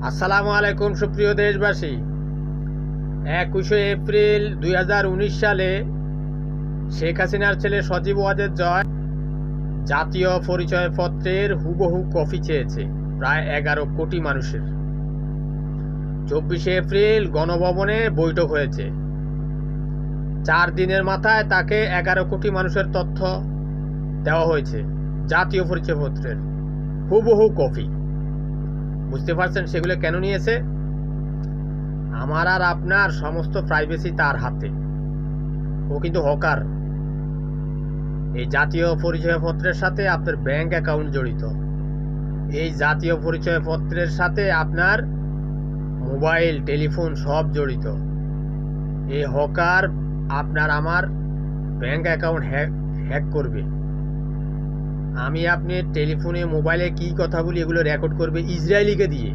আসসালামু আলাইকুম সুপ্রিয় দেশবাসী। 21শে এপ্রিল 2019 সালে শেখ হাসিনার ছেলে সজীব ওয়াজেদ জয় জাতীয় পরিচয়পত্রের হুবহু কপি চেয়েছে প্রায় 11 কোটি মানুষের। 24শে এপ্রিল গণভবনে বৈঠক হয়েছে। 4 দিনের মাথায় তাকে 11 কোটি মানুষের তথ্য দেওয়া হয়েছে জাতীয় পরিচয়পত্রের হুবহু কপি। বুঝতে পারছেন সেগুলো কেন নিয়েছে? আমার আর আপনার সমস্ত প্রাইভেসি তার হাতে। ও কিন্তু হকার। এই জাতীয় পরিচয়পত্রের সাথে আপনার ব্যাংক অ্যাকাউন্ট জড়িত, এই জাতীয় পরিচয়পত্রের সাথে আপনার মোবাইল টেলিফোন সব জড়িত। এই হকার আপনার আমার ব্যাংক অ্যাকাউন্ট হ্যাক করবে। আমি আপনি টেলিফোনে মোবাইলে কি কথা বলি এগুলো রেকর্ড করবে ইসরায়েলিকে দিয়ে।